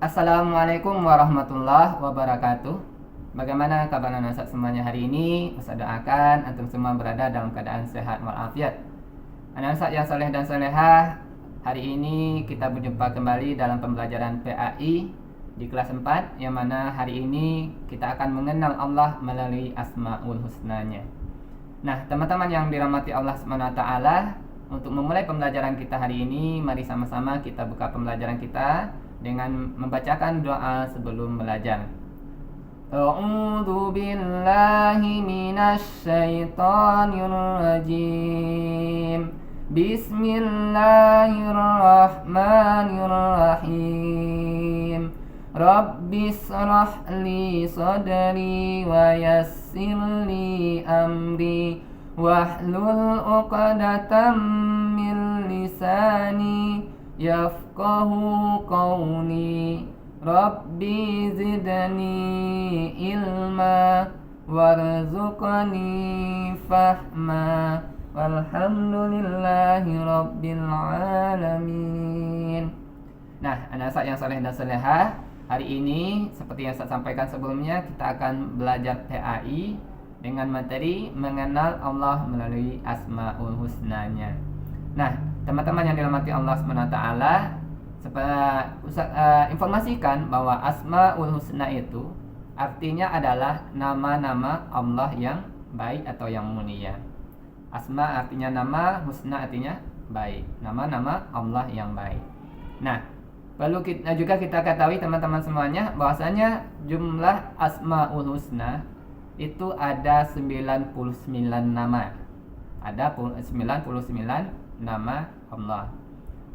Assalamualaikum warahmatullahi wabarakatuh. Bagaimana kabar anak semuanya hari ini? Saya doakan antum semua berada dalam keadaan sehat walafiat. Anak yang soleh dan solehah, hari ini kita berjumpa kembali dalam pembelajaran PAI di kelas 4, yang mana hari ini kita akan mengenal Allah melalui Asmaul Husnanya. Nah, teman-teman yang dirahmati Allah SWT, untuk memulai pembelajaran kita hari ini, mari sama-sama kita buka pembelajaran kita dengan membacakan doa sebelum belajar. A'udzu billahi minasy syaithanir rajim. Bismillahirrahmanirrahim. Rabbis shrah li sadri wa yassir li amri wahlul 'uqdatam min lisani yafqahu qawli. Rabbi zidni ilma warzuqni fahma walhamdulillahi rabbil alamin. Nah, anak yang saleh dan salehah, hari ini seperti yang saya sampaikan sebelumnya, kita akan belajar PAI dengan materi mengenal Allah melalui Asmaul Husnanya. Nah, teman-teman yang dirahmati Allah SWT, informasikan bahwa Asmaul Husna itu artinya adalah nama-nama Allah yang baik atau yang mulia. Asma artinya nama, husna artinya baik. Nama-nama Allah yang baik. Nah, perlu juga kita ketahui teman-teman semuanya bahwasanya jumlah Asmaul Husna itu ada 99 nama. Ada 99 nama Allah.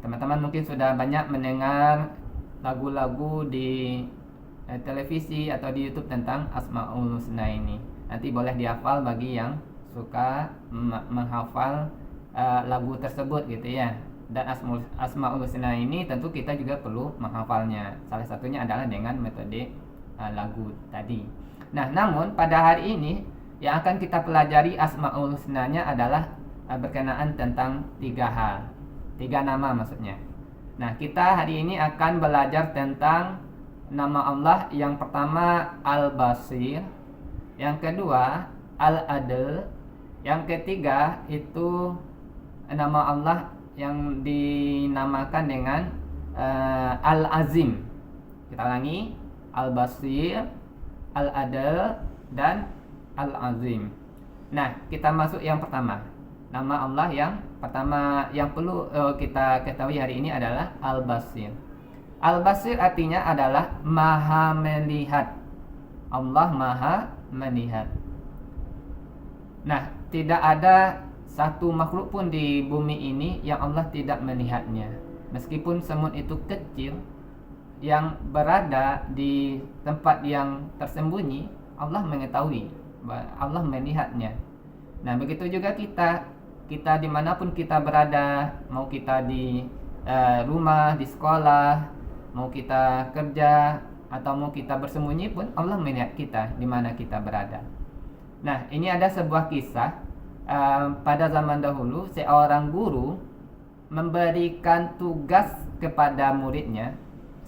Teman-teman mungkin sudah banyak mendengar lagu-lagu di televisi atau di YouTube tentang Asmaul Husna ini. Nanti boleh dihafal bagi yang suka menghafal lagu tersebut gitu ya. Dan Asmaul Husna ini tentu kita juga perlu menghafalnya. Salah satunya adalah dengan metode lagu tadi. Nah, namun pada hari ini yang akan kita pelajari Asmaul Husnanya adalah berkenaan tentang 3 hal. 3 nama maksudnya. Nah, kita hari ini akan belajar tentang nama Allah. Yang pertama Al-Basir, yang kedua Al-Adl, yang ketiga itu nama Allah yang dinamakan dengan Al-Azim. Kita ulangi, Al-Basir, Al-Adl, dan Al-Azim. Nah, kita masuk yang pertama. Nama Allah yang pertama yang perlu kita ketahui hari ini adalah Al-Basir. Al-Basir artinya adalah Maha Melihat. Allah Maha Melihat. Nah, tidak ada satu makhluk pun di bumi ini yang Allah tidak melihatnya. Meskipun semut itu kecil yang berada di tempat yang tersembunyi, Allah mengetahui, Allah melihatnya. Nah, begitu juga kita dimanapun kita berada, mau kita di rumah, di sekolah, mau kita kerja, atau mau kita bersembunyi pun, Allah melihat kita di mana kita berada. Nah, ini ada sebuah kisah. Pada zaman dahulu, seorang guru memberikan tugas kepada muridnya.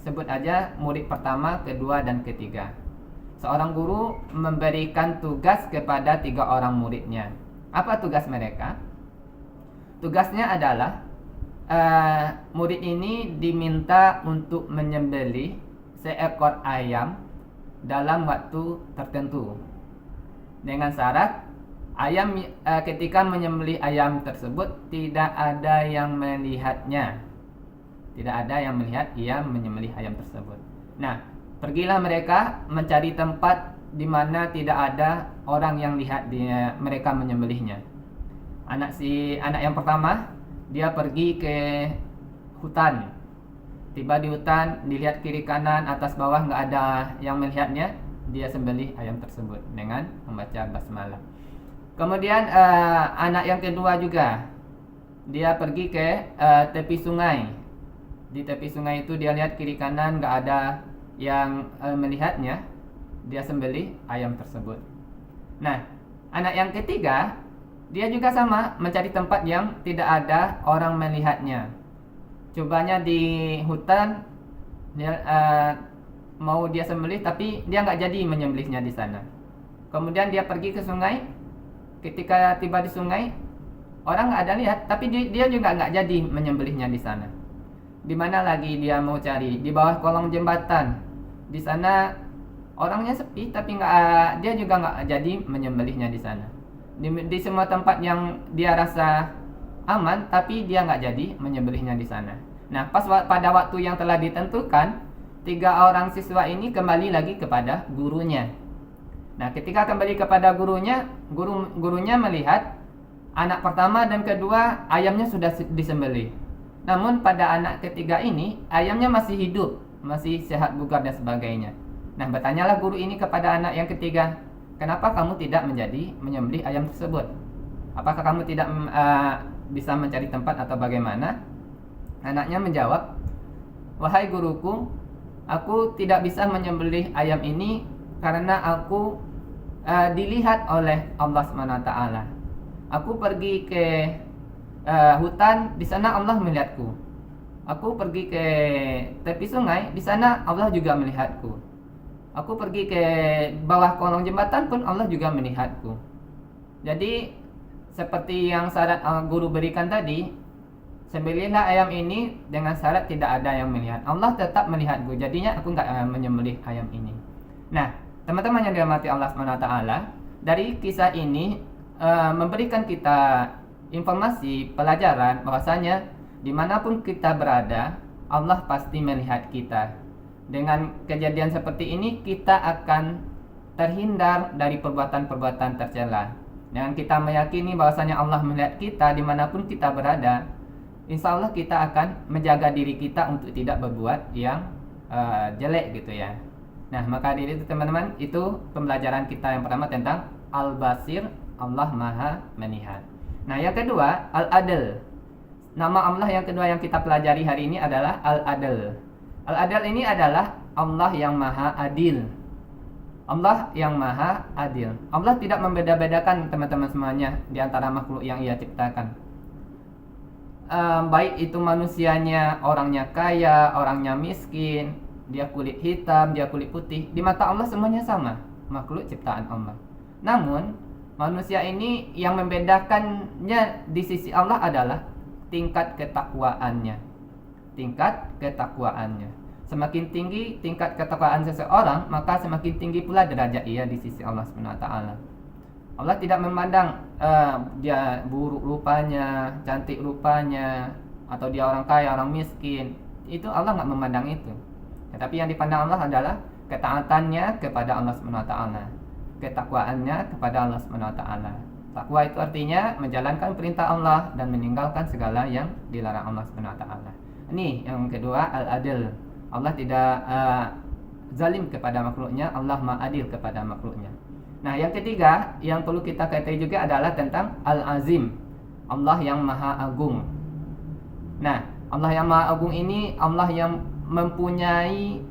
Sebut aja murid pertama, kedua, dan ketiga. Seorang guru memberikan tugas kepada 3 orang muridnya. Apa tugas mereka? Tugasnya adalah murid ini diminta untuk menyembelih seekor ayam dalam waktu tertentu, dengan syarat ayam ketika menyembelih ayam tersebut tidak ada yang melihatnya. Tidak ada yang melihat ia menyembelih ayam tersebut. Nah, pergilah mereka mencari tempat di mana tidak ada orang yang lihat mereka menyembelihnya. Anak yang pertama, dia pergi ke hutan. Tiba di hutan, dilihat kiri kanan, atas bawah nggak ada yang melihatnya. Dia sembelih ayam tersebut dengan membaca basmalah. Kemudian anak yang kedua juga, dia pergi ke tepi sungai. Di tepi sungai itu dia lihat kiri kanan nggak ada yang melihatnya. Dia sembelih ayam tersebut. Nah, anak yang ketiga, dia juga sama, mencari tempat yang tidak ada orang melihatnya. Cobanya di hutan, dia mau dia sembelih tapi dia nggak jadi menyembelihnya di sana. Kemudian dia pergi ke sungai. Ketika tiba di sungai, orang nggak ada lihat, tapi dia juga nggak jadi menyembelihnya di sana. Di mana lagi dia mau cari? Di bawah kolong jembatan. Di sana orangnya sepi, tapi dia juga nggak jadi menyembelihnya di sana. Di semua tempat yang dia rasa aman, tapi dia nggak jadi menyembelihnya di sana. Nah, pada waktu yang telah ditentukan, 3 orang siswa ini kembali lagi kepada gurunya. Nah, ketika kembali kepada gurunya, gurunya melihat anak pertama dan kedua ayamnya sudah disembelih. Namun pada anak ketiga ini ayamnya masih hidup, masih sehat bugar dan sebagainya. Nah, bertanyalah guru ini kepada anak yang ketiga, kenapa kamu tidak menyembelih ayam tersebut? Apakah kamu tidak bisa mencari tempat atau bagaimana? Anaknya menjawab, wahai guruku, aku tidak bisa menyembelih ayam ini karena aku dilihat oleh Allah SWT. Aku pergi ke hutan, di sana Allah melihatku. Aku pergi ke tepi sungai, di sana Allah juga melihatku. Aku pergi ke bawah kolong jembatan pun Allah juga melihatku. Jadi seperti yang syarat guru berikan tadi, sembelihlah ayam ini dengan syarat tidak ada yang melihat. Allah tetap melihatku, jadinya aku nggak menyembelih ayam ini. Nah, teman-teman yang dirahmati Allah SWT, dari kisah ini memberikan kita informasi pelajaran bahwasanya dimanapun kita berada, Allah pasti melihat kita. Dengan kejadian seperti ini, kita akan terhindar dari perbuatan-perbuatan tercela. Dengan kita meyakini bahwasanya Allah melihat kita dimanapun kita berada, insya Allah kita akan menjaga diri kita untuk tidak berbuat yang jelek gitu ya. Nah, maka dari itu teman-teman, itu pembelajaran kita yang pertama tentang Al-Basir, Allah Maha Melihat. Nah, yang kedua, Al-Adl. Nama Allah yang kedua yang kita pelajari hari ini adalah Al-Adl. Al-Adl ini adalah Allah yang Maha Adil. Allah yang Maha Adil. Allah tidak membeda-bedakan teman-teman semuanya di antara makhluk yang Ia ciptakan. Baik itu manusianya, orangnya kaya, orangnya miskin, dia kulit hitam, dia kulit putih, di mata Allah semuanya sama, makhluk ciptaan Allah. Namun manusia ini yang membedakannya di sisi Allah adalah tingkat ketakwaannya. Tingkat ketakwaannya. Semakin tinggi tingkat ketakwaan seseorang, maka semakin tinggi pula derajat ia di sisi Allah SWT. Allah tidak memandang dia buruk rupanya, cantik rupanya, atau dia orang kaya, orang miskin. Itu Allah nggak memandang itu. Tetapi yang dipandang Allah adalah ketaatannya kepada Allah SWT, ketakwaannya kepada Allah SWT. Takwa itu artinya menjalankan perintah Allah dan meninggalkan segala yang dilarang Allah SWT. Ini yang kedua, Al-Adil. Allah tidak zalim kepada makhluknya, Allah ma'adil kepada makhluknya. Nah, yang ketiga yang perlu kita ketahui juga adalah tentang Al-Azim, Allah yang Maha Agung. Nah, Allah yang Maha Agung ini Allah yang mempunyai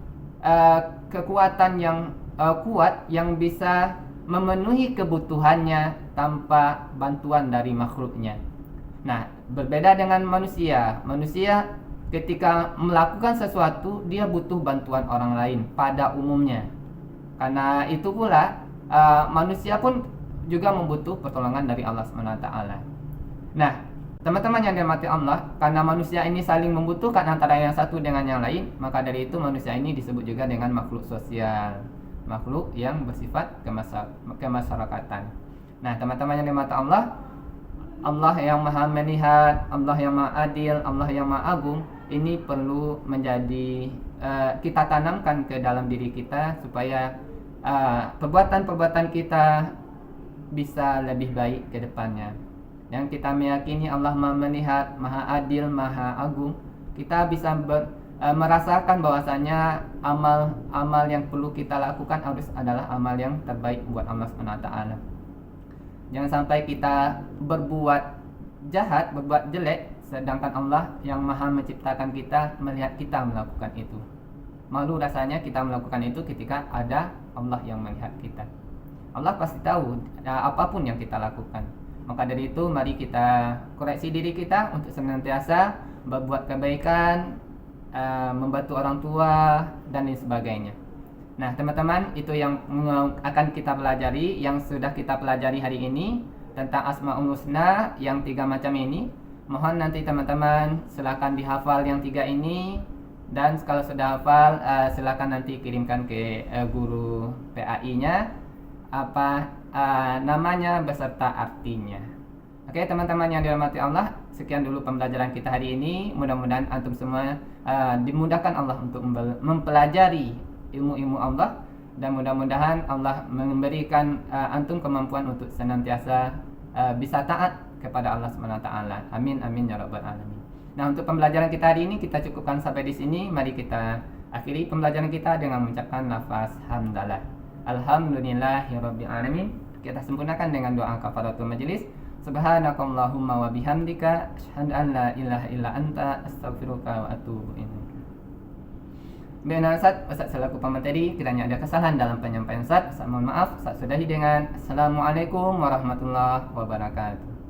kekuatan yang kuat, yang bisa memenuhi kebutuhannya tanpa bantuan dari makhluknya. Nah, berbeda dengan manusia. Manusia ketika melakukan sesuatu, dia butuh bantuan orang lain pada umumnya. Karena itu pula manusia pun juga membutuh pertolongan dari Allah SWT. Nah, teman-teman yang dirahmati Allah, karena manusia ini saling membutuhkan antara yang satu dengan yang lain, maka dari itu manusia ini disebut juga dengan makhluk sosial, makhluk yang bersifat kemasyarakatan. Nah, teman-teman yang dirahmati Allah, Allah yang Maha Melihat, Allah yang Maha Adil, Allah yang Maha Agung, ini perlu menjadi kita tanamkan ke dalam diri kita supaya perbuatan-perbuatan kita bisa lebih baik ke depannya. Yang kita meyakini Allah Maha Melihat, Maha Adil, Maha Agung, kita bisa merasakan bahwasanya amal yang perlu kita lakukan harus adalah amal yang terbaik buat Allah SWT. Jangan sampai kita berbuat jahat, berbuat jelek, sedangkan Allah yang Maha menciptakan kita melihat kita melakukan itu. Malu rasanya kita melakukan itu ketika ada Allah yang melihat kita. Allah pasti tahu apapun yang kita lakukan. Maka dari itu mari kita koreksi diri kita untuk senantiasa berbuat kebaikan, membantu orang tua dan lain sebagainya. Nah, teman-teman, itu yang akan kita pelajari, yang sudah kita pelajari hari ini tentang Asmaul Husna yang 3 macam ini. Mohon nanti teman-teman silakan dihafal yang 3 ini, dan kalau sudah hafal silakan nanti kirimkan ke guru PAI-nya apa namanya beserta artinya. Oke, teman-teman yang dirahmati Allah, sekian dulu pembelajaran kita hari ini. Mudah-mudahan antum semua dimudahkan Allah untuk mempelajari ilmu-ilmu Allah, dan mudah-mudahan Allah memberikan antum kemampuan untuk senantiasa bisa taat kepada Allah SWT. Amin amin ya rabbal alamin. Nah, untuk pembelajaran kita hari ini kita cukupkan sampai di sini. Mari kita akhiri pembelajaran kita dengan mengucapkan lafaz hamdalah. Alhamdulillahirabbil alamin. Kita sempurnakan dengan doa kafaratul majelis. Subhanakallahumma wa bihamdika asyhadu an la ilaha illa anta astaghfiruka wa atubu ilaik. Benar Ustaz selaku pemateri, kiranya ada kesalahan dalam penyampaian Ustaz mohon maaf. Ustaz sudahi dengan Assalamualaikum warahmatullahi wabarakatuh.